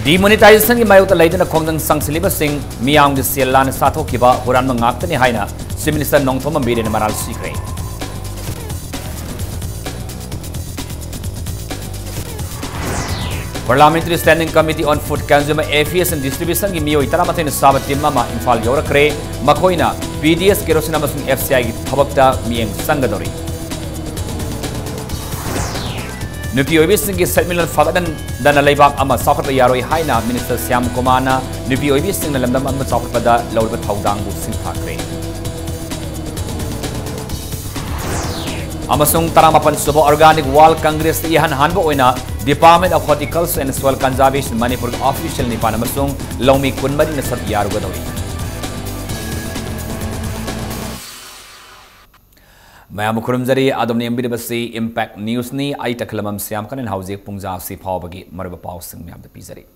Demonetization की मायोक्ता लेदुना खोंगदंग संगसिलिबसिंग मियांग सेलान साथोखिबा हुरानमा ngakतनि हाइना चीफ मिनिस्टर नोंथोमा बिरेन मराल सिख्रे Parliamentary Standing Committee on Food Consumer Affairs and Distribution की मियोई तरामथेन साबत टीम मा इम्फाल यौरखरे मखोइना PDS केरोसिन अमसुंग FCI की थबकता मियंग संगदोरी नुपी ओइबिसिंग की सेटलमेंट फागदन दना लेबाक अमा साखत यारोई हाइना मिनिस्टर श्याम कुमारना नुपी ओइबिसिंग न लमदम अमा साखतदा लौरब थौदांगु सिंथाखरे अमसुंग तरामापन सुबह ऑर्गेनिक वर्ल्ड कांग्रेस यहन हानबो ओइना Department of Horticulture and Soil Conservation Manipur official nipan amasung Lomi Kunmari na sat yarugadori. Mayam kurumzari adom ni ambiribasi Impact News ni ay taklamam siyam kanin hauzik pungza si pawbagi maribapao sing miyam da pizari.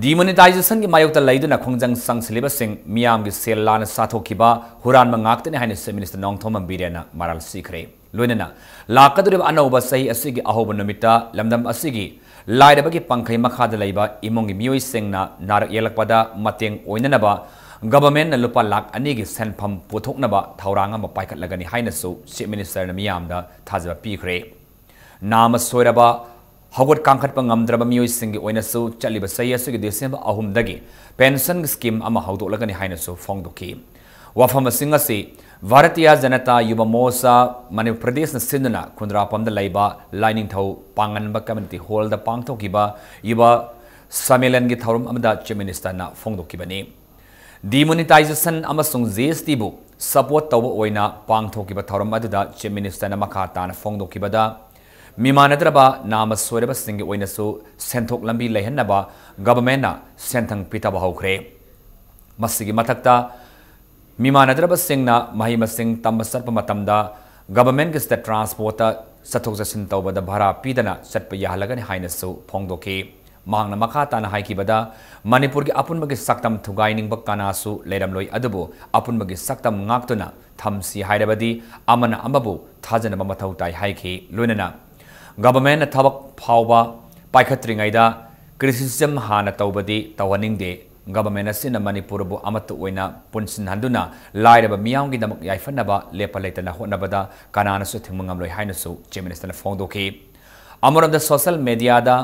Demonetization ki mayokta laiduna khongjang sang silibasing miyam ki sellan sathokiba huran mangakte ne haine se minister nongthom ambirena maral sikre. Luinana lakadurib anauba sahi asigi ahoba numita lamdam asigi laidabagi pangkai makhada laiba imongi miyoi sengna narak yelakpada mateng oinanaba government na lupa lak anigi senpham puthoknaba thauranga ma paikat lagani hainasu chief minister na miyamda thajaba pikre nama soiraba hagot kangkhat pangamdraba miyoi singi oinasu chaliba sahi asigi December ahumdagi pension scheme ama haudo lagani hainasu fongdoki wafam singasi Bharatiya Janata Yuva Mosa Manipur Pradesh na Sindhuna Kundrapam da Laiba Lining Thau Panganba Community Hall da Pangthokiba Yuva Samelan gi Thaurum amada Chief Minister na Fongdokibani Demonetization amasung GST bu support tawba oina Pangthokiba Thaurum aduda Chief Minister na Makata na Fongdokibada Mimanadraba nama soiraba singi oina su senthok lambi lehenaba government na senthang pitaba haukre Masigi matakta Mimanadraba Singna Mahima Singh Tambasar Pamatamda Government gets the transporter Satoxasin Tauba the Bhara Pidana Satpaya Halagan Highness Pongdoke Mangna Makata na Haikibada Manipur Apunmagi Saktam Tugaining Bakanasu Ledamloi Adubu Apunmagi Saktam Ngaktuna Tamsi Hyderabadi Amana Amabu Tazana Mamatautai Haiki Lunana Government Tabak Pauba Paikatringaida Criticism Hana Taubadi Tawaning de Government asina Manipur bu amatu oina punsin handuna lairaba miyang gi damak yaifanaba lepa leitana honabada kanana su thingmangam loi hainasu chief minister na fongdoki amoram da social media da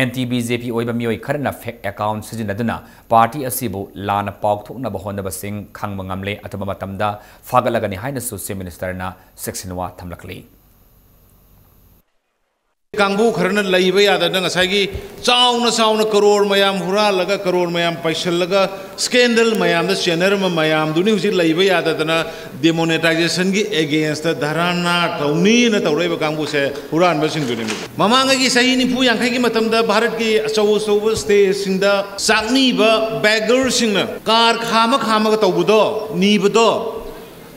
anti-BJP oiba miyoi kharna fake account sijinaduna party asibu lana paukthokna ba honaba sing khangmangamle ataba matamda fagalagani hainasu chief minister na section wa thamlakli Kangbu karena laiba yada dengan saya sauna koror mayam hura laga koror mayam paisal laga skandal mayam da channel mayam dunia usi laiba yada dengan demonetization ki against dharana tauni na taurai kangbu se hura anbasing dunia mama ngagi saya ini pu yang kaki matam da Bharat ki sawu state singda sakni ba beggar singna kar khama ka taubudo ni budo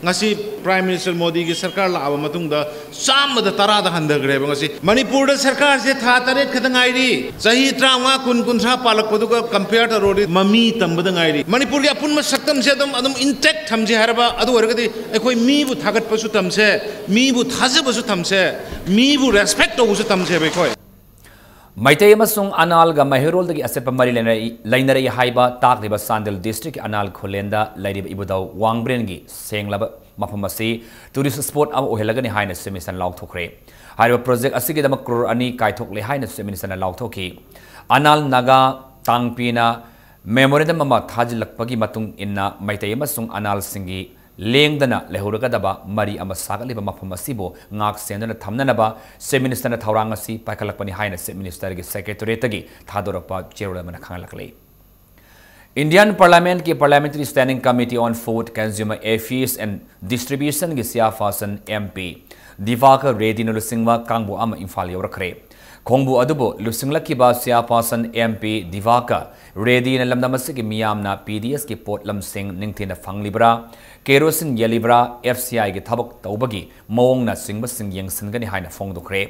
ngasi Prime Minister Modi की सरकार लावा मतुंगदा Samda तरादा हंदगरेब ngasi Manipur da सरकार से था तरेत खतंगाइरी सही त्रांगा कुन पालक पदुका compare to रोडी mummy तंबदंगाइरी Manipur की अपुन में सक्तम से अदम इंटेक्ट हमजे हरबा अदु वरगदी एकोई मीबु थागत पसु तमसे मीबु थाजे पसु तमसे मीबु रेस्पेक्ट तो उसु तमसे बेकोई Maitei amasung anal ga mahirol dagi asepa mari lainare haiba takliba Sandel district anal kholenda lairib ibudau wangbrengi senglaba maphamasi tourist spot am ohelagani haina semisan laukthokre haiba project asigi dama crore ani kaithok le haina semisan laukthoki anal naga tangpina memorandum ama thajilakpagi matung inna maitei amasung anal singi lengdana lehuragadaba mari ama sagaliba maphamasibo ngak sendana thamnanaba se minister na thaurang asi paikalakpani haina se minister gi secretary tagi thadorapa cherula mana khanglakle Indian Parliament ki Parliamentary Standing Committee on Food Consumer Affairs and Distribution gi siafasan MP Divaka Reddy Lusingwa kangbu ama infal yorakre Kongbu adubo Lusinglaki ba siafasan MP Divaka Reddy na lamdamasi ki miyamna PDS ki potlam sing ningthina fanglibra Kerosin Yelibra FCI ki thabak taubagi mawong na singba sing yengsingani haina fongdokre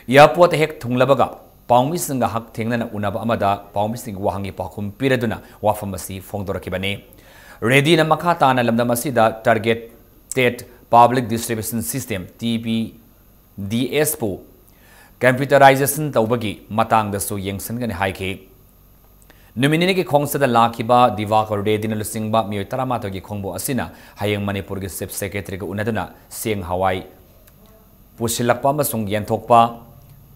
Yapot hek thunglabaga Paumi singa hak thengnana unaba amada paumi sing wahangi pakum piraduna wafamasi fongdorakibani Reddy na makata na lamdamasi da targeted public distribution system TPDS po computerization taubagi matang da so yengsingani haike Numinini ki khongsada lakiba Divakar Day din lusingba miyoy taramato ki khongbo asina hayang Manipur ki Chief Secretary ka unaduna Seng Hawaii pusilakpa amasung yanthokpa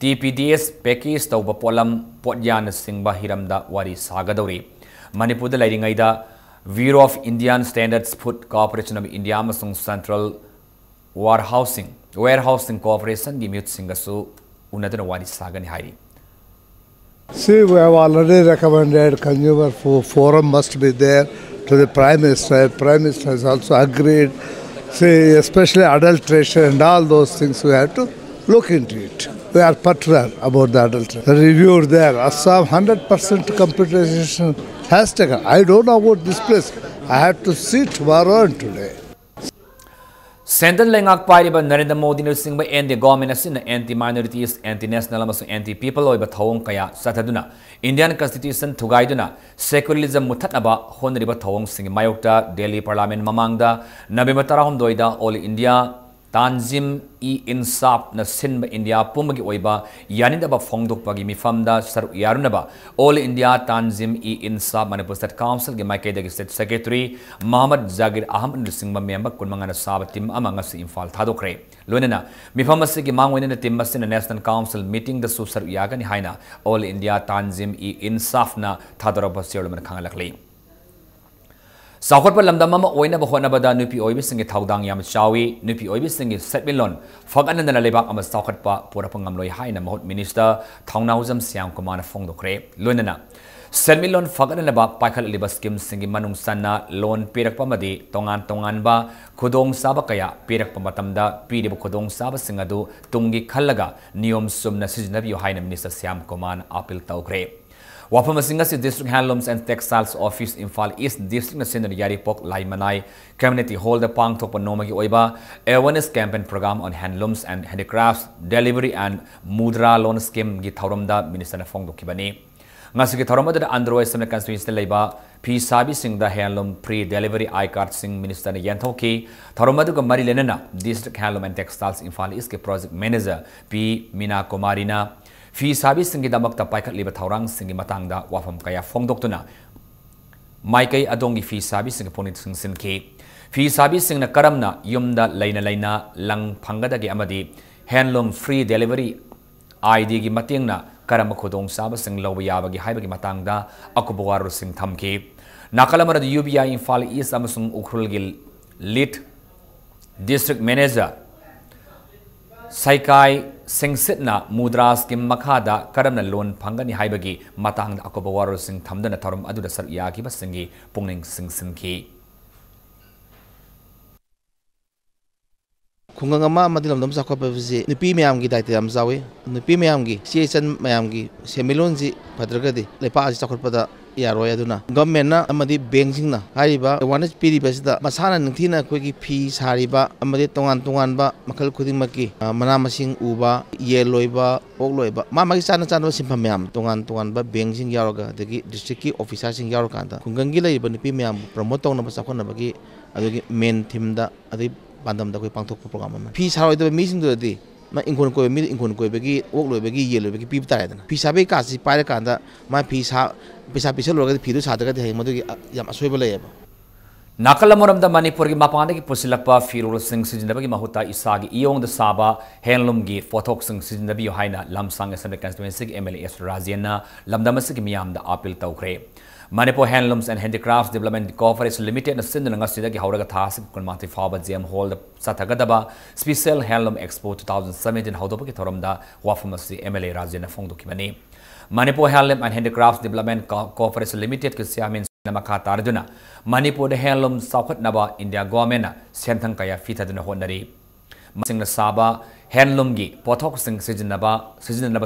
TPDS package tauba polam potyan singba hiramda wari sagadori Manipur da lairingaida Bureau of Indian Standards Food Corporation of India amasung Central Warehousing Corporation gi mute singasu unaduna wari sagani hairi. See, we have already recommended consumer forum must be there to the Prime Minister. Prime Minister has also agreed. See, especially adulteration and all those things, we have to look into it. We are particular about the adulteration. The review there, Assam 100% computerization has taken. I don't know about this place. I have to see tomorrow and today. Central Lengak Pariba Narendra Modi Singba and the government asin anti-minorities, anti-national, anti-people or Batong Kaya Sataduna. Indian Constitution Tugaiduna, secularism Mutataba, Honriba Tong Sing Mayota, Delhi Parliament Mamangda, Nabimatarahum Doida, All India, Tanzim Insap na Sinba India Pumagi Oiba, Yanidaba Fongduk Pagi Mifamda, Sar Yarunaba, All India Tanzim Insap Manipur State Council, Gimakeda State Secretary, Muhammad Zagir Ahmad Singba member, Kunmangana Sabatim among us in Fal Tadokre. Lunena, Mifamasiki Mang in the Timbasin the National Council meeting the Susar Yagani Haina, All India Tanzim Insafna Tadoraba Sirman Kangalakli. Sakot pa lamdamama oina ba hona bada nupi oibi singi thaudang yam chawi nupi oibi singi setmilon fagan na lebak ama sakot pa pura pangamloi haina mahut minister thongnauzam siam kumana fongdokre loinana setmilon fagan na ba pakhal liba scheme singi manung sanna loan pirak pamadi tongan ba khudong saba kaya pirak pamatamda pidi ba khudong saba singadu tungi khallaga niyom sumna sijnabi haina minister siam kuman apil tawkre Wapamasingasi District Handlooms and Textiles Office Imphal East District na Senior Yari Pok Laimanai Community Hall the Pang Tok Panomagi Oiba Awareness Campaign Program on Handlooms and Handicrafts Delivery and Mudra Loan Scheme gi Thauromda Minister na Fong Dokibani Ngasi gi Thauromda da Android Samna Constituency Laiba P Sabi Sing the Handloom Pre-Delivery I-Card Sing Minister na Yanthoki Thauromda ga Mari Lenana District Handloom and Textiles Imphal East ke Project Manager P Mina Kumarina Fi sabi singi damak ta paikat liba thaurang singi matangda wafam kaya fongdoktuna maikai adongi fi sabi singi ponit sing sinki fi sabi sing na karamna yumda laina lang phangada gi amadi handloom free delivery ID gi matingna karam khodong saba sing loba yaba gi haiba gi matangda akubuwaru sing thamki nakalamara UBI Imphal East amasung ukrul gi lead district manager Saikai Singsit Mudra Scheme Makada Karamna Loan Pangani Haibagi Matang Akobawaro Sing Tamdana Tarum Aduda Saryaki Basingi Pungning Sing Sinki Kungangama Madilam Sakopavzi, Nupi Miamgi Daitam Zawi, Nupi Miamgi, Siasan Miamgi, Semilonzi, Padragadi, Lepa Sakopada. Yaroya duna government na amadi banking na hariba awareness piri basida masana ningthina koi fee sariba amadi tongan ba makal khuding maki mana masing uba yeloiba okloiba magi chana simpam myam tongan ba banking yaroga degi district ki officer sing yarokanda kungangi laiba nipi myam promote tongna basakona bagi adogi main theme da adi bandam da koi pangthok program fee saroida meeting do di ma inkon ko mi inkon ko bagi okloi bagi yeloi bagi pi tare dana fee sabe ka si pare kanda ma fee sa pisa loga phidu sadaka de madu yam asoiba layaba Nakalamuramda Manipur gi mapanda gi pusilakpa firul sing sijindabi mahuta isagi iyong da saba handloom gi photok sing sijindabi haina lamsang assembly constituency MLA Raziana lamdamasig miyam da apil tawkre Manipur Handlooms and Handicrafts Development Corporation Limited na sindanga sida gi hawraga thasik kunmati faba GM Hall da satagadaba Special Handloom Expo 2017 hawdopa gi thoramda wafamasi MLA Raziana fongdokibani Manipur Handloom and Handicrafts Development Corporation Limited ki siamin Namaka Tarjuna, Manipur the Handloom South Naba India Government, Sentang Kaya Fita than a Hondari. Masing the Saba, Handloom Gi, Potok Sing Sijanaba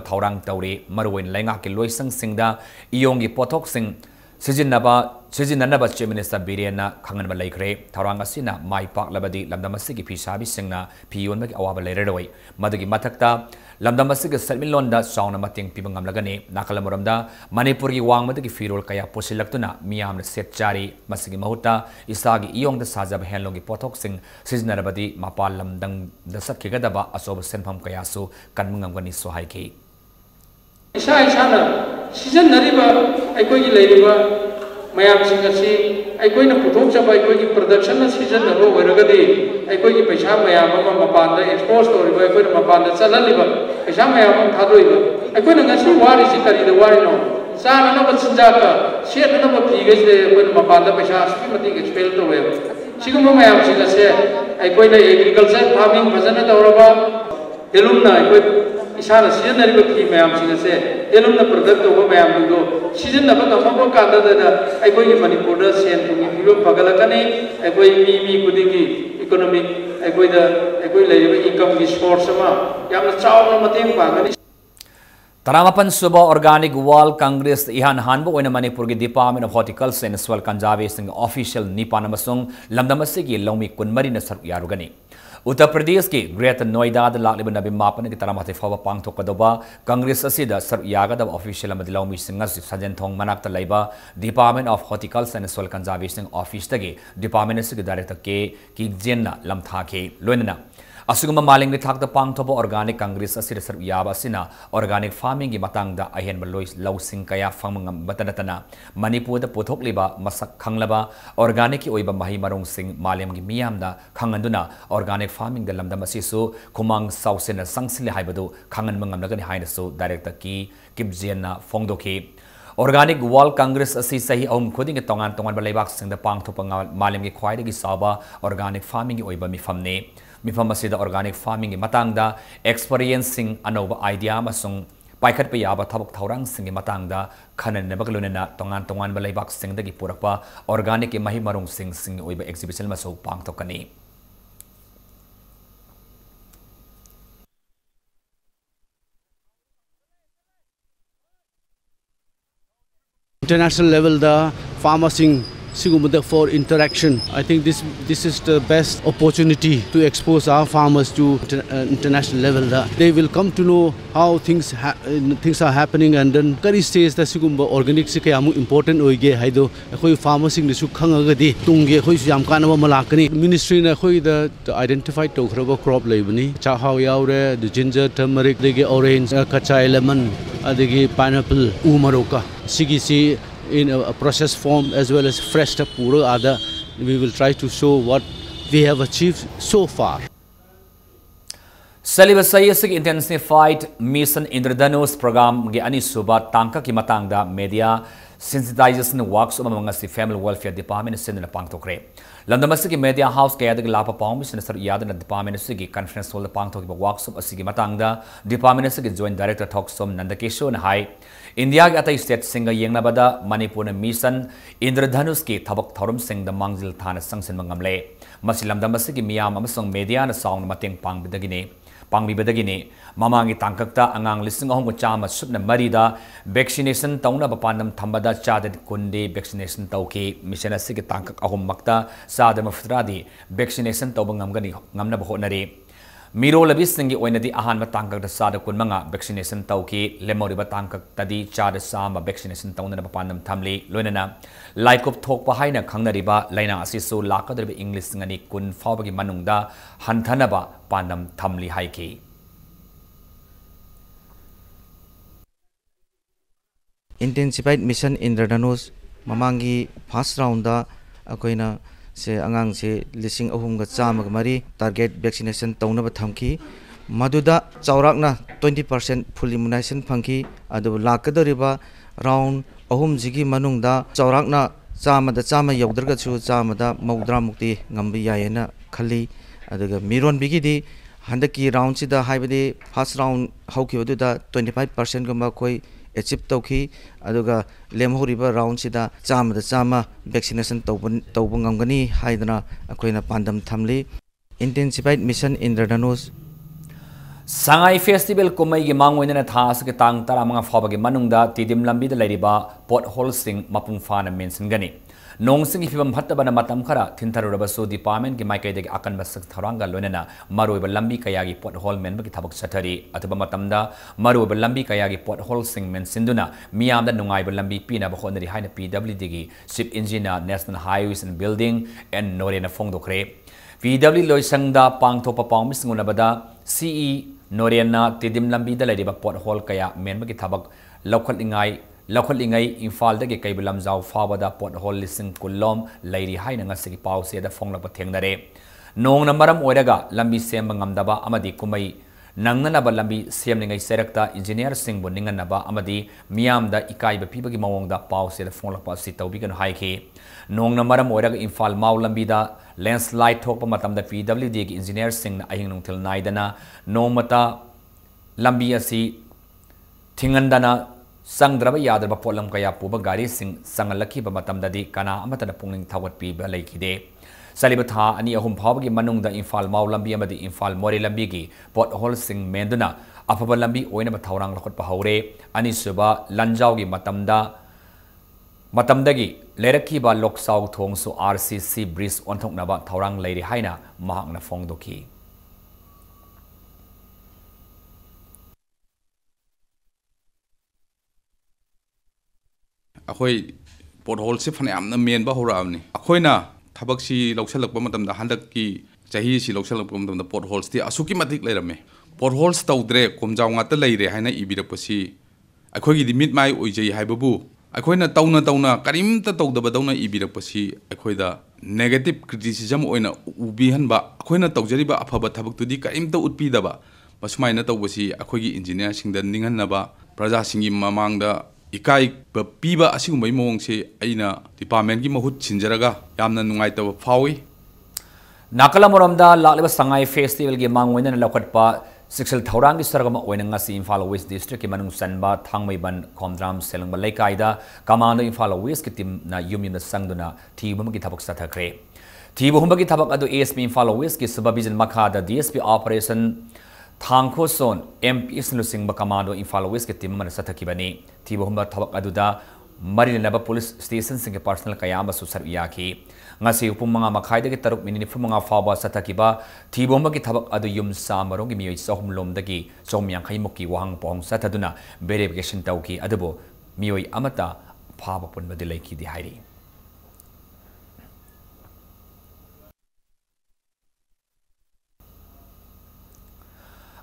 Taurang Tauri, Marwin Langaki Loisang Singda, Iongi Potok Sing Sijinaba Chim Minister Biriana, Kanganba Lake, Taranga Sina, My Park Labadi, Lamdamasiki Pishabi Singna, Pion Mak Awaba later away, Madagi Matakta, Lamdamasika Selmilonda, Sauna Mating Pibangam Lagani, Nakalamuramda, Manipuri Wang Madaki Firul Kaya Posilaktuna, Miam Set Jari, Masigi Mahuta, Isagi Iong the Sazab Handlongi Potok Sing, Sijanabadi, Mapalam Dang the Sakigadaba, Asoba Senpam Kayasu, Kanmungangani Sohaiki. इसा इसाना season नरीबा अकोई की लेरीबा मयाम सिंह असी अकोई न पुथोक चबा अकोई की production न season नबो वरगदी अकोई की पैसा मयाम अमा मपान द एक्सपोज तोरिबा अकोई न मपान द चललिबा पैसा मयाम अम थादोइबा अकोई न ngasi वारी सि करी द वारी नो चाना न बचिंजा का सेट न ब फीगस दे अकोई न मपान द पैसा असि मति एक्सपेल तोवे सिगुम मयाम सिंह असे अकोई न एग्रीकल्चर फार्मिंग भजन तौरबा हेलुमना अकोई इसाना सीजन नरीबा फी मयाम सिंह असे हेलुमना प्रोडक्ट तौबा मयाम दो सीजन नबा गमबो कांदा द अकोई की मणिपुर द सेन तुंगी फिलो पगलकने अकोई मी कुदिंगी इकोनॉमिक अकोई द अकोई लेरिबा इनकम की सोर्स अमा यामना चावना मतेंग पागनी तरामापन सुबह ऑर्गेनिक वर्ल्ड कांग्रेस इहान हानबो ओइना मणिपुर की department of horticulture and soil conservation official निपान अमसुंग लमदम असगी लौमी कुनमरी न सरुक यारुगनी उत्तर प्रदेश की ग्रेटर नोएडा लालिब नबी मापन की तरामाथे फाव पांगथोकदोबा कांग्रेस असिदा सरुक यागदब ऑफिशियल अमदि लौमी सिंगस सजनथोंग मनाक्त लैबा department of horticulture and soil conservation office तगे डिपार्टमेंट असगी डायरेक्टर के किजेन लमथाखे लोइनना असुगुम मालिंग थाक पांगथोब ऑर्गेनिक कांग्रेस असि सरुक याबा असिना ऑर्गेनिक फार्मिंग की मतंगदा अहेनब लौसिंग कया फंगमबतनतना मणिपुर पुथोकलिबा मसक खंगलबा ऑर्गेनिक की ओइबा मही मरोंग सिंग मालेम की मियामदा खंगंदुना ऑर्गेनिक फार्मिंग द लमदम असिसु खुमांग साउसेना संगसिले हाइबदु खंगन मंगमनगनि हाइनसु डायरेक्टर की किबजेना फोंगदोखी ऑर्गेनिक वर्ल्ड कांग्रेस असी सही अहम खुदिंग तोंगान तोंगान लेबाक सिंग द पांगथोप मालेम की ख्वाइदगी साबा ऑर्गेनिक फार्मिंग की ओइबा मिफमने मिफम असिदा ऑर्गेनिक फार्मिंग की मतंगदा एक्सपीरियंस सिंग अनोबा आइडिया अमसुंग पाइखट पे याबा थबक थौरांग सिंग की मतंगदा खननबक लोनेना तोंगान तोंगान लेबाक सिंग दगी पुरकपा ऑर्गेनिक के मही मरोंग सिंग ओइबा exhibition मसो पांगथोकनी international level the farming for interaction. I think this is the best opportunity to expose our farmers to international level. They will come to know how things are happening, and then kari says that sigumba organic se kaya mu important oige haido khoi farmers sing su khangagadi tungge khoi su yam kanaba malakani ministry na khoi the identified to khroba crop leibani cha how yaure the ginger turmeric the orange kachai lemon adigi pineapple umaroka sigisi in a processed form as well as fresh pura other. We will try to show what we have achieved so far. Salibasayasig intensified mission Indradhanush program gi ani suba tangka ki matangda media sensitization works among the family welfare department sending a pangtokre. Landamasi media house kaya the lapa pong minister yadan department sigi conference hall the pangtok workshop asigi matangda department sigi joint director talk som nandakesho na hai India के अतई state सिंग येंगनाबदा Manipur mission इंद्रधनुष की थबक थौरम सिंग the मांगजिल थाना संगसन मंगमले मसिलमदम की मियाम अमसोंग media न sound मतेंग पांगबिबदगिने ममांगी तांककता अंगांग लिसिंग अहम चाम सुपन मरीदा vaccination तौनब पांदम थंबदा चादद कुंडे vaccination तौके mission असिगे तांकक अहम मक्ता साद मफ्तरादी vaccination तौब ngamnab honare Miro labising oinadi ahan matangkak da sada kunmanga vaccination tauki lemori batangkak tadi chada sama vaccination tauna panam thamli loinana laikop thok pahaina khangnariba laina asisu lakadriba English ngani kun fawbagi manungda hanthanaba panam thamli haiki Intensified mission Indradhanush mamangi first round da akoina से अंगांग से लिसिंग अहुमगा चामग मरी target vaccination तौनब थमकी मदुदा चौराकना 20% full immunization फंकी अदु लाकदरिबा राउंड अहुम जिगी मनुंगदा चौराकना चामदा चाम यौदरगछु चामदा मौद्रा मुक्ति ngambi यायना खली अदुगा मिरोन बिगिदी हंदकी राउंड सिदा हाइबदे फर्स्ट राउंड हौकिबदुदा 25% गमा कोई achieve tauki aduga lemhoriba round sida chama vaccination tawbangangani haidana akoina pandam thamli intensified mission Indradhanush Sangai festival kumai gi mangoina thas ke tang taramanga fawbagi manungda tidim lambi da leiriba pothole sing mapung fana mention gani nong sing ifibam hattabana matam khara thintarurabasu department gi maikai de akan basak tharanga loinana maroiba lambi kayagi pothole men bagi thabak sathari ataba matamda maroiba lambi kayagi pothole sing men sinduna miyamda nungaiba lambi pina ba khonari haina PWD gi chief engineer national highways and building and norena fongdokre PW loisangda pangthopa pawmis ngunabada CE Noriana Tidim Lambi the Lady Pothole Kaya Menmaki Tabak Local Infal de Kabulam Zau Fawada Pothole Listen Kulom Lady Hainanga Siki Pau said the Fong Lapatengare. Nong Namaram Odaga Lambi Sembangamdaba Amadi Kumai Nanganaba Lambi Semling Serecta Engineer Sing Buninganaba Amadi Miam da Ikai Pibaki Mawanga Pau said the Fong Lapasita Bigan Haiki. Nong Namaram Odaga Infal Mau Lambida landslide Topa Matam the PWD Engineer Sing Ahinung till Naidana Nomata Lambiasi Tingandana Sangdraba Yadraba Polam Kaya Puba Gari Sing Sangalaki Bamatam Dadi Kana Amata Punging Tawat Piba Lakide Salibata Ani Ahum Pawgi Manung the Infal Mau Lambi Amadi Infal Mori Lambigi Port Hol Sing Menduna Apaba Lambi Oina Taurang Lakot Pahaure Ani Suba Lanjaugi Matamdagi Leraki Lok South Thong so RCC Breeze on Tok Naba Taurang Lady Haina Mahang na Fong Doki. Akhoi pothole se phane amna men ba horamni akhoina thabak si loksalak pa matam da handak ki chahi si loksalak pa matam da potholes ti asuki matik leirame potholes tawdre komjaw nga ta leire haina ibira pasi akhoi gi dimit mai oijai haibabu akhoina tauna karim ta tawdaba dauna ibira pasi akhoi da negative criticism oina ubi hanba akhoina tawjariba afaba thabak tu di karim ta utpi daba masmaina tawbasi akhoi gi engineer sing da ningan naba praja singi mamang da Ikai Piba Asumai Mongse Aina Department Mahut Chinjaraga Yamna Nungaita Fawi Nakala Moramda Lalaba Sangai Festival Gemang Win and Lokatpa Sixel Taurang Saragama Wenangasi in Falo West District Manung Sanba Tangmai Ban Komdram Selung Malekaida Kamando in Falo West Kitim Na Yumin the Sangduna Tibumaki Tabak Satakre Tibumaki Tabak Adu ASP in Falo West Kisubabizan Makada DSP Operation Thangko Son MP Lusing Bakamado in Falo West Kitim Man Satakibani Tibumba Tabak Aduda Marinaba Police Station Sing Personal Kayama Susar Yaki Ngasi Upumanga Makaida Taruk Minifumanga Faba Satakiba Tibomba Tabak Adu Yum Samarongi Mio Sohum Lomdagi Somyang Kaimuki Wang Pong Sataduna Verification Tauki Adubo Mioi Amata Papa Punba de Lake di Hairi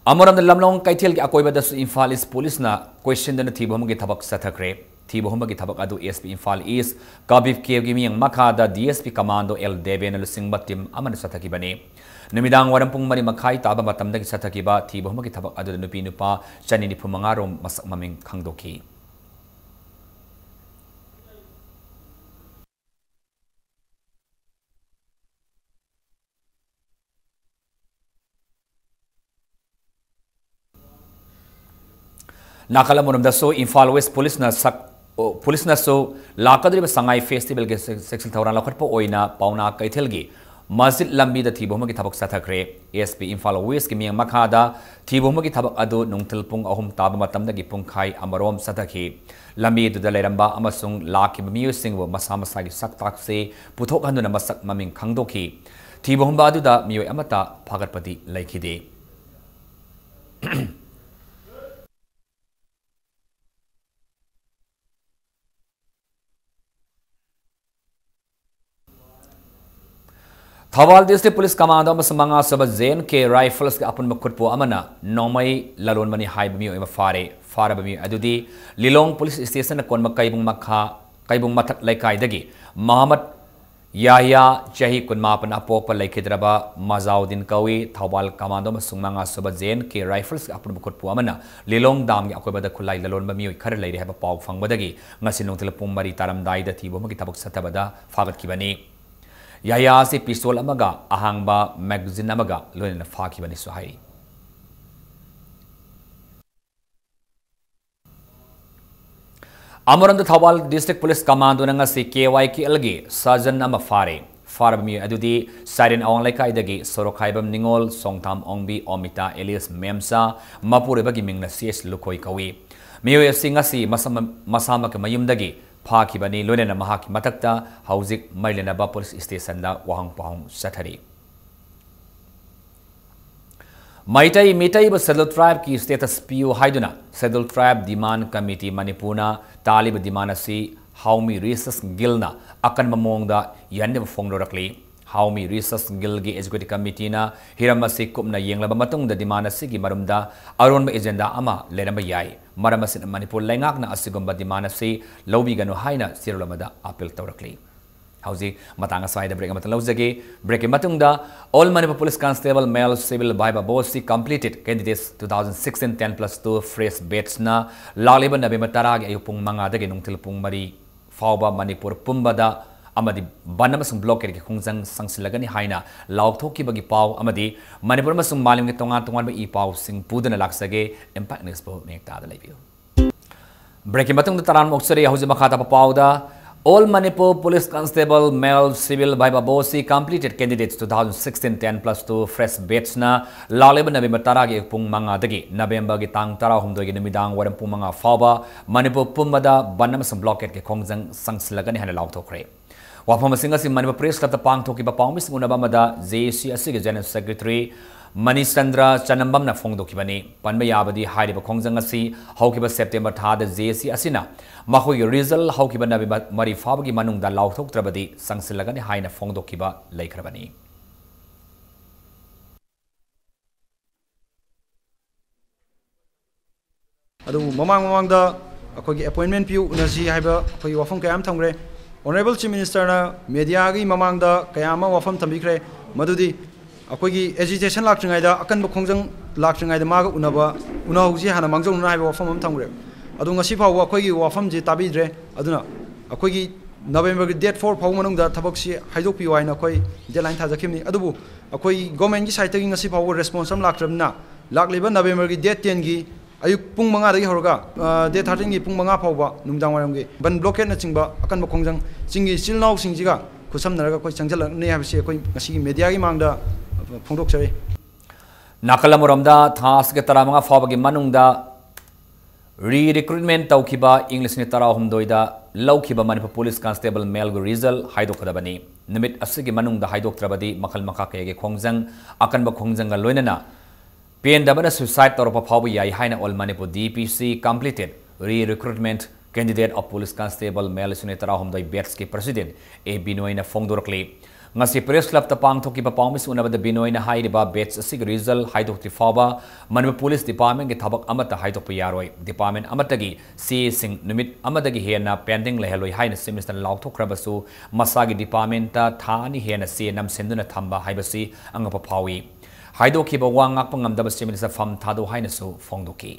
Amoram the Lamlong Kaitil Akoiba Infalis Police na question the Tibomagi Tabak Satakre, Tibomagi Tabak Adu SP Infal East, Kabif Kevgimi and Makada, DSP Commando El Deven Lusing Batim, Aman Satakibani. Numidang Warampung Mari Makai Taba Matamdaki Satakiba, Tibomagi Tabak Adu Nupinupa, Chanini Pumangaro, Masamaming Kangdoki. Nakala Muram da so Infal West Police na so Lakadri Sangai Festival ge section Tauran Lakatpo Oina Pauna Kaitelgi Masjid Lambi da Tibomagi Tabak Satakre ASP Infal West Kimi Makada Tibomagi Tabak Adu Nung Tilpung Ahum Taba Matam da Gipung Kai Amarom Sataki Lambi du Daleramba Amasung Laki Musing Masamasagi Saktaksi Putok Handuna Masak Maming Kangdoki Tibomba Adu da Mio Amata Pagatpati Laikide Thawal District Police Commando Masamanga Saba Zen K Rifles Apun Makutpo Amana Nomai Lalon Mani Haibmi Ema Farabami Adudi Lilong Police Station Kon Makaibung Makha Kaibung Matak Laikai Dagi Muhammad Yahya Jahi Kunmapan Apopa Laikidraba Mazaudin Kawi Thawal Commando Masumanga Saba Zen K Rifles Apun Makutpo Amana Lilong Dam Yakobada Kulai Lalon Mami Karlai have a pau fang badagi Nasinong Telepum Mari Taram Dai the Tibo Makitabak Satabada Fagat Kibani Yaya si pistol amaga ahangba magazine amaga loin na faki bani suhai Amoran the Thawal District Police Commando nga si KYK algi Sajan ama farabmi adudi siren awang laikai dagi Sorokhaibam Ningol Songtam Ongbi Omita Elias Memsa Mapure bagi mingna CS Lukoi Kawi Miyo singa si masama ke mayum dagi Paki bani Lunena Mahaki Matakta, Hauzik Marlena Police Station da Wahang Pahong Satari. Mitai ba Settled Tribe ki status PU Haiduna, Settled Tribe Demand Committee Manipuna, Talib Dimana si Haumi Resus Gilna, Akan Mamong da Yande Fongdorakli, Haumi Research Gilgi Executive Committee na hiramasi kupna yenglaba matungda dimana sigi marumda aronba agenda ama leramba yai maramasin Manipur lengak na asigumba dimana si lobby ganu haina sirulamada appeal tawrakli hauji matanga swaida break matan lawjage break matungda all Manipur Police Constable male civil viva bosi completed candidates 2016 10+2 fresh batch na laliba November taragi ayupung manga dagi nungtil pung mari fauba Manipur pumbada amadi banamasung blockade ki khungjang sangsilagani haina laukthokki bagi pau amadi Manipur masung malim ki tongan ba I pau sing pudana laksage impact news po mekta da lebiu break matung taran moksari hauji makhata pau da all Manipur Police Constable male civil viva bosi completed candidates 2016 10+2 fresh batch na laliba November taragi pung manga dagi November gi tang tara humdoi gi nimidang waram pung manga fauba Manipur pumbada banamasung blockade ki khungjang sangsilagani haina laukthokre wafam singa si Manipur Press Club pang thoki ba pang mis unaba mada JC asige General Secretary Manisandra Chanambam na phongdoki bani panba yabadi hairiba khongjang asi haukiba September thada JC asina makhoi result haukiba nabi mari fabagi manungda lauthok trabadi sangsilagani haina phongdoki ba laikhrabani adu mamang da akogi appointment piu nasi haiba akogi wafam kayam thamgre Honorable Chief Minister na media gi mamang da kayama wafam thambikre madudi akogi agitation lakringai da akan ba khongjang lakringai da maga unahauji hana mangjong na haiba wafam am thamgre adu ngasi phaw akogi wafam ji tabidre aduna akogi November date 4 phaw manung da thabak si haidok pi waina koi deadline tha jakimni adubu akogi government gi site gi ngasi phaw response am lakramna lakliba November gi date 10 gi ayuk pung manga dagi horga date 13 gi pung manga phawba numdang waram gi ban blockade na chingba akan ba khongjang chingi chilnaw singjiga kusam naraga koi changjal ne habsi koi ngasi media gi mangda phongdok chari nakalamuramda thas ge taramanga fawbagi manungda re-recruitment taukiba English ni tara humdoida laukiba Manipur Police Constable male go result haidokadabani nimit asigi manungda haidoktrabadi makhal makha kayege khongjang akan ba khongjang ga loinana PNW suicide toropa phabu yai haina all Manipur DPC completed re-recruitment candidate of Police Constable male sunetara humdoi batch ki president A Binoina phongdorkli ngasi press club ta pang thoki ba pangmis unabada Binoina hairiba batch asig result haidokti faba Manipur Police Department ki thabak amata haidok yaroi department amatagi C sing numit amadagi hena pending leheloi haina semester lauthokrabasu masagi department ta thani hena C nam senduna thamba haibasi angapa phawi Haidoki ba wang ngak pangam daba Minister Fam Thado haina su phongdoki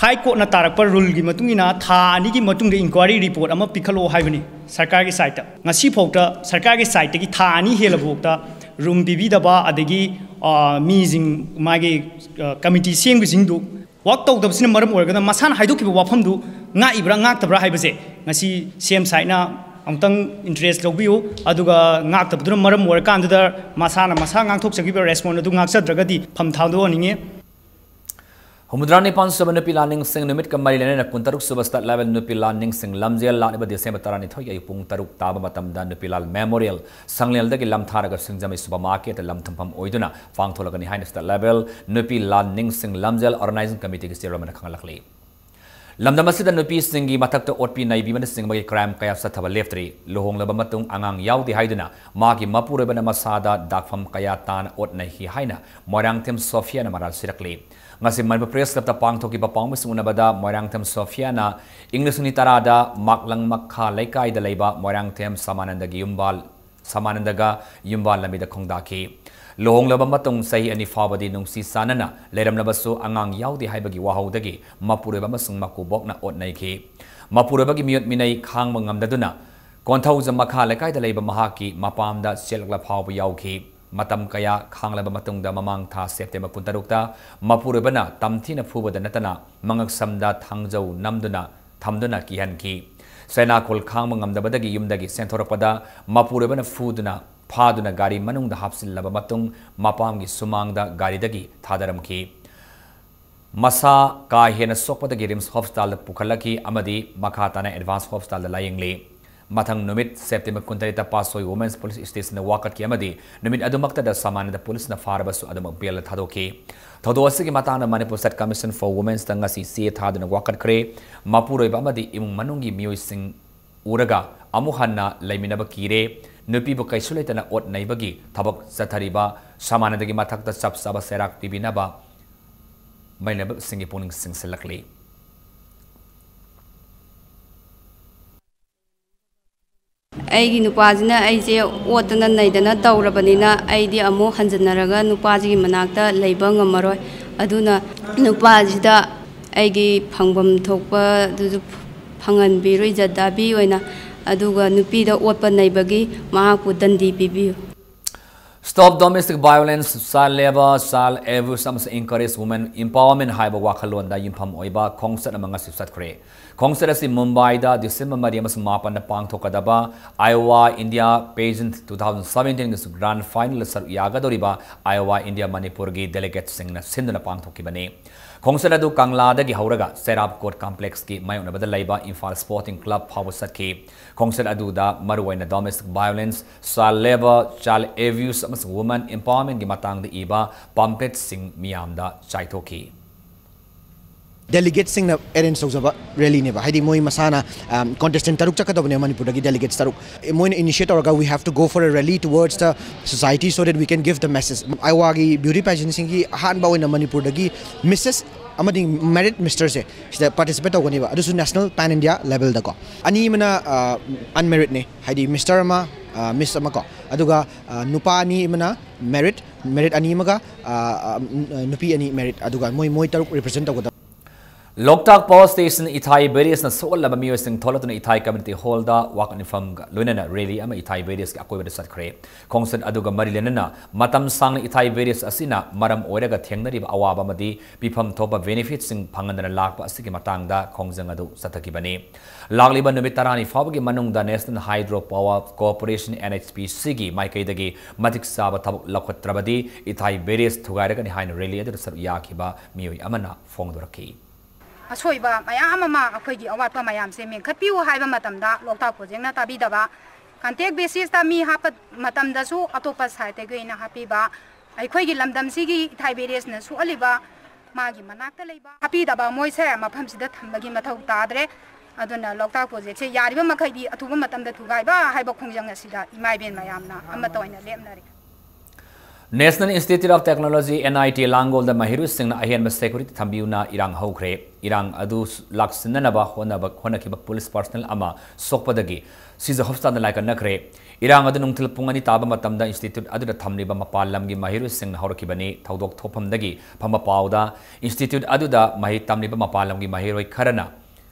High Court na tarakpa rule gi matungina tha ani gi matungde inquiry report ama pikhalo haibani sarkar gi site ngasi phokta sarkar gi site gi tha ani helabokta room bibi daba adagi meeting magi committee seng gi singdu work tau dabsina maram organa masan haidoki ba wafam du nga ibra ngak tabra haibase ngasi same site na amtang interest lobbiu aduga ngak tabduna maram orkandada masana masa ngak thok chagiba respond adu ngak chadragadi pham thawdo aninge Humudrani Pansaba Nupi Landing Sing Numit Kamari Lena Kuntaruk Subastat Level Nupi Landing Sing Lamjel Laniba December Tarani Toya Pung Taruk Taba Matam Dan Nupilal Memorial Sanglel Dagi Lam Taraga Singjami Supermarket Lam Tampam Oiduna Fang Tolagani Highness Level Nupi Landing Sing Lamjel Organizing Committee Siraman Kangalakli Lamdamasida Nupi Singi Matakta Otpi Naibiman Singmagi Crime Kaya Satava Leftri Lohong Labamatung Angang Yaudi Haiduna Maki Mapurabana Masada Dakfam Kaya Tan Otnahi Haina Morang Tim Sofia Namaral Sirakli ngasi Manipur Press Club ta pang thoki ba pang mis unabada Moirang Them Sofia na English ni tarada maklang makha laikai da leiba Moirang Them Samanandaga yumbal lamida khongdaki lohong laba matung sahi ani fawadi nungsi sanana leram labasu angang yaudi haibagi wahaudagi mapureba masung makubok na otnai ki mapureba gi miot minai khang mangamdaduna konthau jamakha laikai da leiba mahaki mapamda selakla phawbu yauki matam kaya khanglaba matungda mamang tha September 16 mapurabana tamthina phubada natana mangak samda thangjau namduna thamduna kihanki sena khol khangma ngamdabadagi yumdagi senthorappada mapurabana fuduna phaduna gari manungda hapsillaba matung mapamgi sumangda garidagi thadaramki masa ka hena sokpadagi rims hospital pukhalaki amadi makhatana advanced hospital layingli Mathang numit September 23 pasoi Women's Police Station na wakat ki amadi numit adumakta da samana da police na farabasu adum bel thadoki thodo asigi matana Manipur State Commission for Women's tangasi se thaduna wakat kre mapuroi ba amadi imung manungi mioi sing ꯎꯔꯒ ꯑꯃꯨꯛ ꯍꯟꯅ ꯂꯩꯃꯤꯟꯅꯕ ꯀꯤꯔꯦ ꯅꯨꯄꯤꯕꯨ ꯀꯩꯁꯨ ꯂꯩꯇꯅ ꯑꯣꯠ ꯅꯩꯕꯒꯤ ꯊꯕꯛ ꯆꯠꯊꯔꯤꯕ ꯁꯃꯥꯅꯗꯒꯤ ꯃꯊꯛꯇ ꯆꯞ ꯆꯥꯕ ꯁꯦꯔꯥꯛ ꯄꯤꯕꯤꯅꯕ ꯃꯩꯅꯕꯁꯤꯡꯒꯤ ꯄꯨꯛꯅꯤꯡ ꯆꯤꯡꯁꯤꯜꯂꯛꯂꯤ ꯑꯩꯒꯤ ꯅꯨꯄꯥꯁꯤꯅ ꯑꯩꯁꯦ ꯑꯣꯠꯇꯅ ꯅꯩꯗꯅ ꯇꯧꯔꯕꯅꯤ나 ꯑꯩꯗꯤ ꯑꯃꯨꯛ ꯍꯟꯖꯤꯟꯅꯔꯒ ꯅꯨꯄꯥꯁꯤꯒꯤ ꯃꯅꯥꯛꯇ ꯂꯩꯕ ꯉꯝꯃꯔꯣꯏ ꯑꯗꯨꯅ ꯅꯨꯄꯥꯁꯤꯗ ꯑꯩꯒꯤ ꯐꯪꯐꯝ ꯊꯣꯛꯄꯗꯨꯁꯨ ꯐꯪꯍꯟꯕꯤꯔꯣ ꯏꯖꯠꯗꯥꯕꯤ ꯑꯣꯏꯅ ꯑꯗꯨꯒ ꯅꯨꯄꯤꯗ ꯑꯣꯠꯄ ꯅꯩꯕꯒꯤ ꯃꯍꯥꯛꯄꯨ ꯗꯟꯗꯤ ꯄꯤꯕꯤꯌꯨ Stop domestic violence, child labor, child abuse, and encourage women empowerment haiba wakhalonda yimpham oiba khongset amanga sipsat khre. Khongset asi Mumbai da December mari amasung mapan na pangthokadaba Iowa India pageant 2017 is grand final sar yagadoriba Iowa India Manipur gi delegates singna sinduna pangthokibane. Khongset adu Kangla dagi hauraga Serap Court Complex ki mayonabada laiba Imphal Sporting Club phawu satki. Khongset adu da maruwaina domestic violence, child labor, child abuse women empowerment gi matang da iba pamphlet sing miyam da chaithoki delegates sing na arrange sojaba rally ne ba haidi moi masana contestant taruk chakadobne Manipur dagi delegates taruk moi initiate oraga we have to go for a rally towards the society so that we can give the message Iowa gi beauty pageant sing gi han ba oina Manipur dagi Mrs amadi merit Mr se sida participate ogani ba adusu national pan India level da ko ani mana unmerit ne haidi Mr ama Miss amako aduga nupa ani mana merit ani maga nupi ani merit aduga moi taruk represent ogoda Loktak Power Station Ithai Various na sol laba miyo sing tholatuna Ithai Community Hall da wakan ifam lunana really ama Ithai Various ka akoy bada satkre Kongsan aduga marilenana matam sang Ithai Various asina maram oiraga thengnariba awaba madi bifam thopa benefits sing phangandana lakpa asigi matang da Kongsang adu satakibani lagliba numit tarani fawagi manung da National Hydro Power Corporation NHPC gi maikai dagi matik saba thabuk lakhatrabadi Ithai Various thugairaga ni haina really adu sar yakiba miyo amana fongdoraki ꯑꯁꯣꯏꯕ ꯃꯌꯥꯝ ꯑꯃ ꯑꯩꯈꯣꯏꯒꯤ ꯑꯋꯥꯠꯄ ꯃꯌꯥꯝꯁꯦ ꯃꯦꯟꯈꯠꯄꯤꯌꯨ ꯍꯥꯏꯕ ꯃꯇꯝꯗ Loktak ꯄ꯭ꯔꯣꯖꯦꯛꯅ ꯇꯥꯕꯤꯗꯕ contact ꯕꯦꯁꯤꯁꯇ ꯃꯤ ꯍꯥꯞꯄ ꯃꯇꯝꯗꯁꯨ ꯑꯇꯣꯞꯄ ꯁꯥꯏꯠꯇꯒꯤ ꯑꯣꯏꯅ ꯍꯥꯞꯄꯤꯕ ꯑꯩꯈꯣꯏꯒꯤ ꯂꯝꯗꯝꯁꯤꯒꯤ ꯏꯊꯥꯏ ꯕꯦꯔꯦꯁꯅ ꯁꯣꯛꯍꯜꯂꯤꯕ ꯃꯥꯒꯤ ꯃꯅꯥꯛꯇ ꯂꯩꯕ ꯍꯥꯞꯄꯤꯗꯕ ꯃꯣꯏꯁꯦ ꯃꯐꯝꯁꯤꯗ ꯊꯝꯕꯒꯤ ꯃꯊꯧ ꯇꯥꯗ꯭ꯔꯦ ꯑꯗꯨꯅ ꯂꯣꯛꯇꯥꯛ ꯄ꯭ꯔꯣꯖꯦꯛꯁꯦ ꯌꯥꯔꯤꯕ ꯃꯈꯩꯗꯤ ꯑꯊꯨꯕ ꯃꯇꯝꯗ ꯊꯨꯒꯥꯏꯕ ꯍꯥꯏꯕ ꯈꯣꯡꯖꯪ ꯑꯁꯤꯗ ꯏꯃꯥꯏꯕꯦꯟ ꯃꯌꯥꯝꯅ ꯑꯃꯠꯇ ꯑꯣꯏꯅ ꯂꯦꯞꯅꯔꯤ National Institute of Technology NIT Langol da Mahiru Singh ahen security thambiuna irang hokre irang adu laksinanaba honakiba police personnel ama sokpadagi siza hofstad like nakre irang adu nungthil pungani taba matamda institute adu da thamliba mapalamgi Mahiru Singh horokibani thaudok thopamdagi phama pauda institute adu da mahi tamliba mapalamgi Mahiroi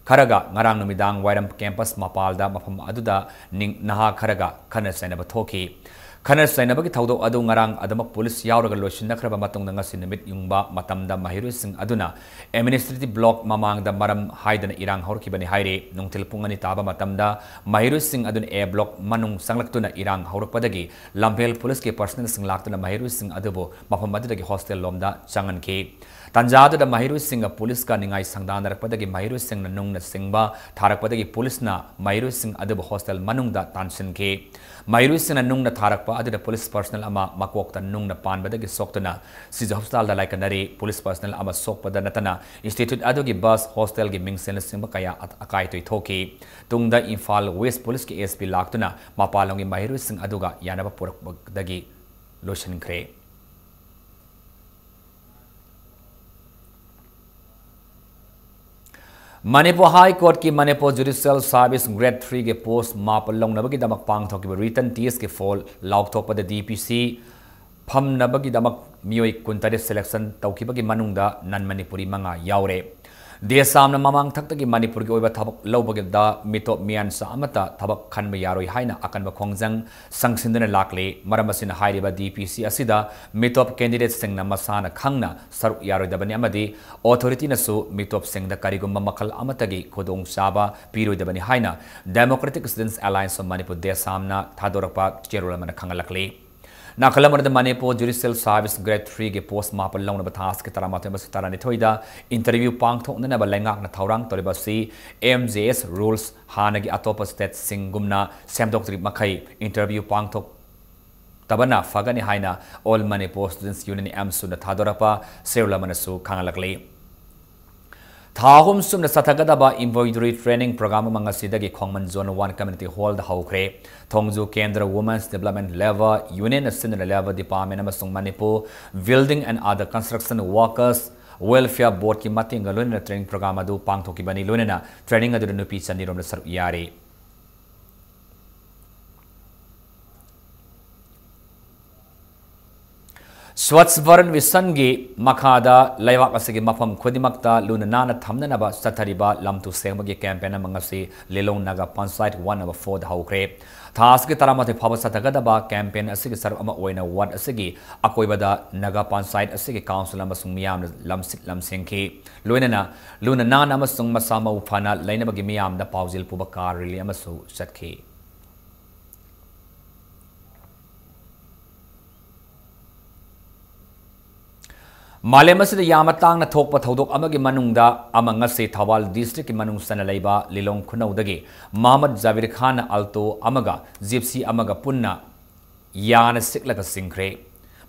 kharaga ngarang numidang wairam campus mapalda mafam adu da ning naha kharaga khana sainaba thoki Khana sainabagi thaudo adu ngarang adama police yauraga loisinakraba matungda ngasi nimit yungba matamda Mahiru Singh aduna administrative block mamang da maram haidana irang horkibani haire nungtil pungani taba matamda Mahiru Singh aduna A block manung sanglaktuna irang horokpadagi Lampel police ke personnel sing laktuna Mahiru Singh adubo mafam adudagi hostel lomda changan ke Tanjadu da Mahiru Singh police ka ningai sangdandarakpadagi Mahiru Singh na nungna singba tharakpadagi police na Mahiru Singh adubo hostel manungda tansin ke Mahiru Singh na nungna tharakpa adu da police personnel ama makokta nungna panbadagi soktuna siza hospital da laikanari police personnel ama sokpada natana institute adu gi bus hostel gi mingsen singba kaya akai toi thoki tungda Imphal West police ki SP laktuna mapalongi Mahiru Singh aduga yanaba purakdagi lotion kre Manipur High Court ki Manipur Judicial Service Grade 3 ke post mapal long nabagi damak pang thoki written TS ke fall lauk thok pada DPC pham nabagi damak mioi kuntare selection tawkibagi manungda nan Manipuri manga yaure Desam na mamang thakta ki Manipur ki oiba thabak lobagi da mito mian sa amata thabak khanba yaroi haina akan ba khongjang sangsindana lakle maramasina hairiba DPC asida mitop candidate singna masana khangna saruk yaroi dabani amadi authority na su mitop singda karigumba makal amatagi khodong saba piroi dabani haina Democratic Students Alliance of Manipur Desam na thadorapa cherula mana khangalakle Nakalamar the Manipur Judicial Service Grade 3 ke post mapal long na task ke taramate bas tarani thoida interview pang thok na ba lengak na thaurang toriba si MJS rules hanagi atopa state singumna semdok trip makai interview pang thok tabana fagani haina all Manipur Students Union amsu na thadorapa serula manasu khangalakle Thahum sum na sathagadaba embroidery training program among asidagi Khongman Zone 1 Community Hall the Haukre Thongju Kendra Women's Development Level Union Senior Level Department amasung Manipur Building and Other Construction Workers Welfare Board ki mating galun training program adu pangthoki bani lunena training adu nupi chanirom na saru yari Swachh Bharat Mission gi makhada laiwak asigi mafam khodimakta luna nana thamnanaba sathariba lamtu sengmagi campaign amangasi Lelong Naga Panchayat 1 number 4 da haukre thas ki taramati phaba sathagadaba campaign asigi sar ama oina ward asigi akoibada Naga Panchayat asigi council amasung miyam lamsit lamsengki loinana luna nana amasung masama ufana lainabagi miyam da pauzil pubakar rili amasu satki Malemasida Yamatang na Tokpa Todok Amagi Manungda Amangasi Tawal District Manung Sanalaiba Lilong Kunaudagi Muhammad Zavir Khan Alto Amaga Gypsy Amaga Punna Yana Siklaka Sinkre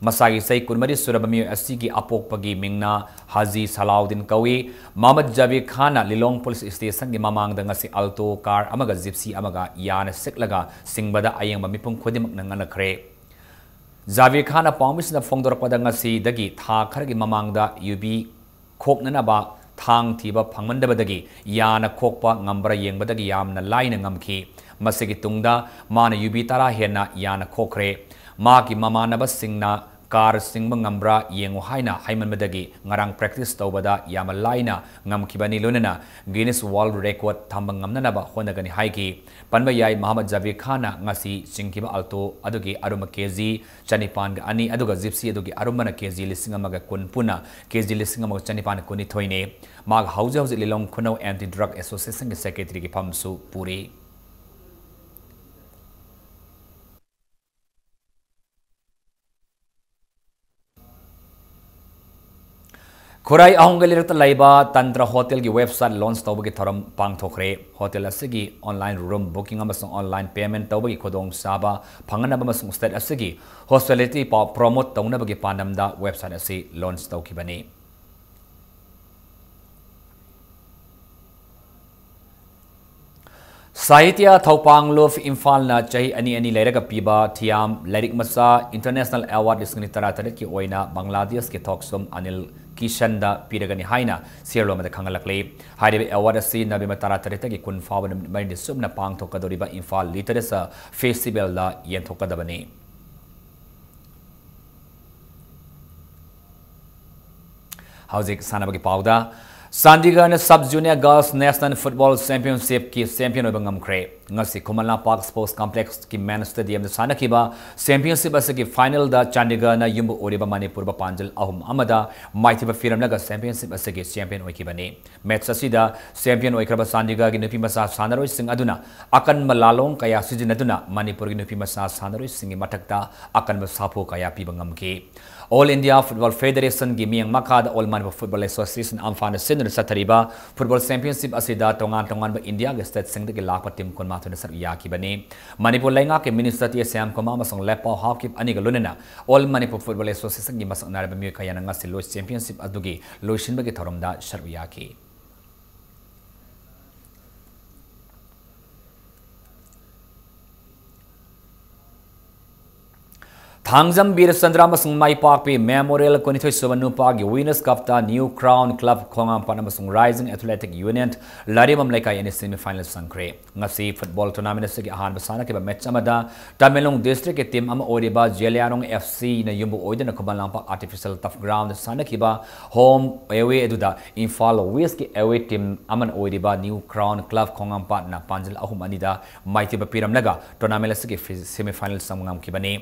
Masagi Sai Kurmari Surabami Asigi Apokpagi Mingna Haji Salaudin Kawi Muhammad Zavir Khan Lilong Police Station Mamang Dangasi Alto Car Amaga Gypsy Amaga Yana Siklaga Singbada Ayang Mamipung Kodimak Nanganakre Zavir Khan Paumis na Fongdor Padangasi Dagi Tha Karagi Mamangda Yubi Koknanaba Thang Tiba Pangmandabadagi Yana Kokpa Ngambra Yengbadagi Yamna Laina Ngamki Masigi Tungda Mana Yubi Tara Hena Yana Kokre Maki Mamanaba Singna Kar Singba Ngambra Yengu Haina Haiman Badagi Ngarang Practice Tobada Yama Laina Ngamkibani Lunana Guinness World Record Tambang Ngamnanaba Honagani Haiki Panbayai Muhammad Zavir Khan ngasi Singkiba Alto adugi aruma kg Chanipan ani aduga Gypsy adugi arumana kg lisingamaga kun puna kg lisingamaga Chanipan kuni thoine mag hauja hauji Lilong Khunau Anti Drug Association ke secretary ki phamsu puri Kurai ahonggalirta laiba Tantra Hotel ki website launch tawbagi thoram pangthokre hotel asigi online room booking amasung online payment tawbagi khodong saba phanganaba amasung state asigi hospitality promote tawnabagi pandamda website asi launch tawkibani Sahitya Thaupang Lof Imphal na chahi ani lairaga piba thiam lairik masa international award disngni tarataret ki oina Bangladesh ki thoksum Anil Kishanda piragani haina sirloma da khangalakle haide award asi November tarataret ki kun fawan mari subna pang thokadoriba Imphal Literature Festival da yen thokadabani Hauzik sanabagi pauda Sandigarh Sub-Junior Girls National Football Championship ki champion obangam kre ngasi Kumalna Park Sports Complex ki main stadium da sanakiba championship asagi final da Chandigarh na yumbu oriba Manipur ba Panjal ahum amada maithiba firamnaga championship asagi champion oikibani match asida champion oikraba Sandigarh gi nupi masa sanaroi sing aduna akan malalong kaya sijinaduna Manipur gi nupi masa sanaroi sing matakta akan sapo kaya pibangam ki All India Football Federation gi miyang makad All Manipur Football Association amfana sinur satariba football championship asida tongan ba India ge state sing de lakpa team kon mathuna sar yakibani Manipur lainga ke minister ti Sam Koma masong lepa hawkip ani ga lunena All Manipur Football Association gi masang narba mi kayana nga silo championship adugi loishin ba gi thoromda sar yaki Thangjam Bir Sandra Masung Mai Park P Memorial Konithoi Subanu Park Winners Cup ta New Crown Club Khongam Panamasung Rising Athletic Union Larimam Lekai in semi final Sankre ngasi football tournament sigi ahan basana ke match amada Tamilong district ke team ama oriba Jelianong FC na yumbu oidena Kumalang Park artificial tough ground sanakiba home away eduda Imphal West ki away team aman oriba New Crown Club Khongam Park na Panjal ahum anida maitiba piramnaga tournament sigi semi final samngam kibani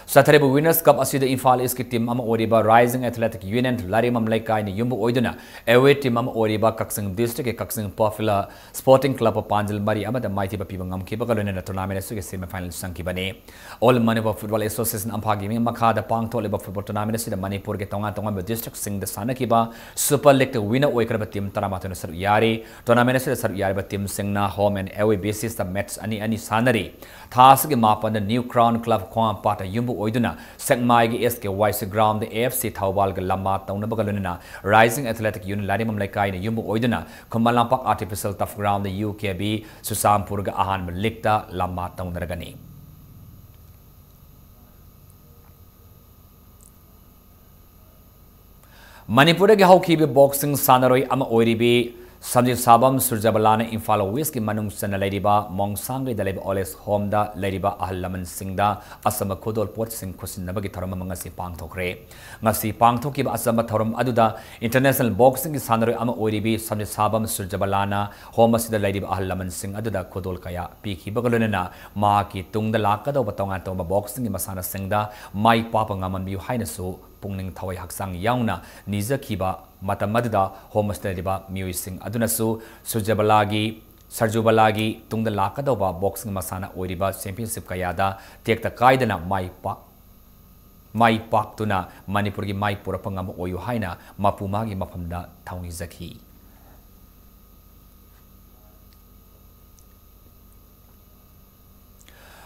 Saturday Winners Cup asida Imphal East ki team ama oriba Rising Athletic Union Larimam Lekai ni yumbu oiduna away team ama oriba Kaksing district ke Kaksing Popular Sporting Club of Panjal Mari amada maiti ba pibangam ki bagalona na tournament suge semi final sangkibani All Manipur Football Association ampagi mi makhada pangthole ba football tournament sida Manipur ke tonga ba district sing da sanakiba Super League te winner oikraba team taramatuna sar yari tournament sida sar yari ba team singna home and away basis the match ani sanari thas ge mapan the New Crown Club Khongam Pata yumbu oiduna sekmai gi SKYC ground the AFC Thawbal ga lama tauna bagalunina Rising Athletic Union Ladimam Laikai ne yumbu oiduna Khumbalampak Artificial Turf Ground the UKB Susampur ga ahan likta lama tauna ragani Manipur ge hawkibi boxing sanaroi ama oiribi Samjit Sabam Surjabalana Imphal West ki manung sana ladiba Mongsang da leba Oles Home da ladiba Ahlaman Singda Asama Kodol Port Sing Kusin nabagi tharam ngasi pangthokre ngasi pangthoki ba asama tharam aduda International Boxing ki sanaroi ama oiribi Samjit Sabam Surjabalana Home asida ladiba Ahlaman Sing aduda Kodol kaya piki bagalunena ma ki tungda lakada batonga to boxing ki masana Singda mai papa ngaman biu hainasu Pungning Thawai Haksang Yauna Niza Kiba Matamadda Homestadiba Muising Adunasu Sujabalagi Sarjubalagi Tungda Lakadoba Boxing Masana Oiriba Championship Kayada Tekta Kaidana Mai Pak Tuna Manipurgi Mai Purapangam Oyu Haina Mapumagi Mapamda Tauni Zaki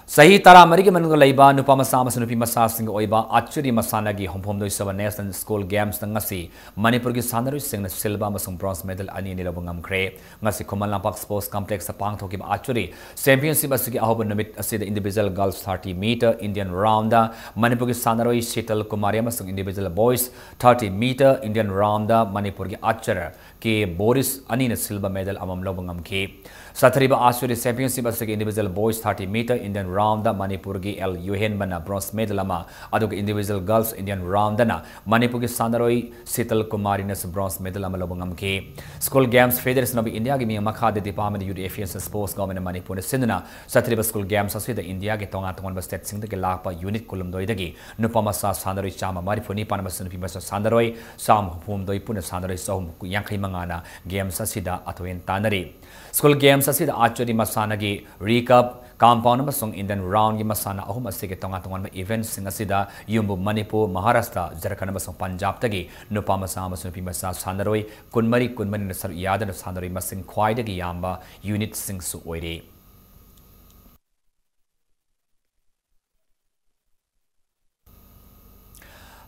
Sahi Tara Marigi Manunga Laiba, Nupama Samas and Nupima Sing Oiba, Achuri Masanagi, Home do Sava National School Games, Nangasi, Manipurgi Sandaru Sing the Silva Masung bronze medal Ani Nilabungam Cray, Nasi Komalampak Sports Complex, the Pangtokim Achuri, Championship Asiki Ahoban Namit, the individual girls 30-meter Indian rounda, Manipurgi Sandaroi Shital Kumaria Masung individual boys 30-meter Indian rounda, Manipurgi Achara, K. Boris Anina Silva medal Amam Lobungam K. Sathariba Ashuri Championship Asiki individual boys 30-meter Indian round Manipurgi L. Yuhenbana bronze medal ama adug individual girls Indian round na Manipurgi Sandaroi Sital Kumarinas bronze medal ama lobungam ke School Games Federation of India gi makha de Department of Defense and Sports Government Manipur sinna Sathariba School Games asida India ge tonga tonga state sing de lakpa unit kulum doi dagi nupama sa Sandaroi chama Maripuni panamasan pimasa Sandaroi sam hum doi puna Sandaroi sahum yankai mangana games asida atoen tanari School Games asida archery masanagi recap compound amasung Indian round gi masana ahum asige tonga tonga events sing asida yumbu Manipur Maharashtra Jharkhand amasung Punjab tagi nupama sa amasung pimasa Sandaroi kunmari nasar yada na Sandaroi masing khwaidagi yamba unit sing su oire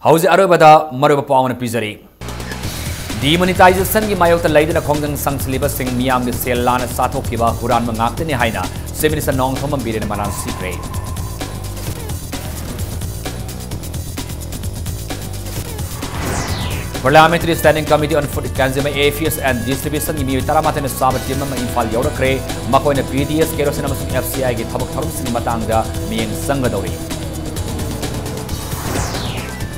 Hauzi arobada maruba pawana pizari Demonetization ki mayokta laidana khongdang sangsliba sing miyam ge sel lana sathokiba huran mangakte ni haina Minister Nong Thomam Biren Maran Secret Parliamentary Standing Committee on Food Consumer Affairs and Distribution imi taramatena sabat timma Imphal yaurakre makoina PDS kerosene amasung FCI gi thabak tharum sing matangda miyeng sangadori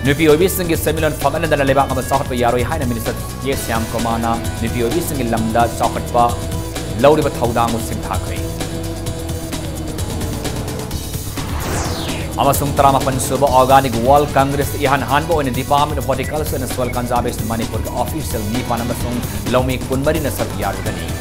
Nupi obi sing gi seminar famana dana lebak ama sahat pa yaroi haina Minister Yesiam Komana nupi obi sing gi lamda sahat pa lauriba thaudang sing thakre Amasung Taramapan Suba Organic World Congress Ihan Hanbo in the Department of Horticulture and Soil Conservation Manipur official Nipan Amasung Lomi Kunmari Nasar Yargani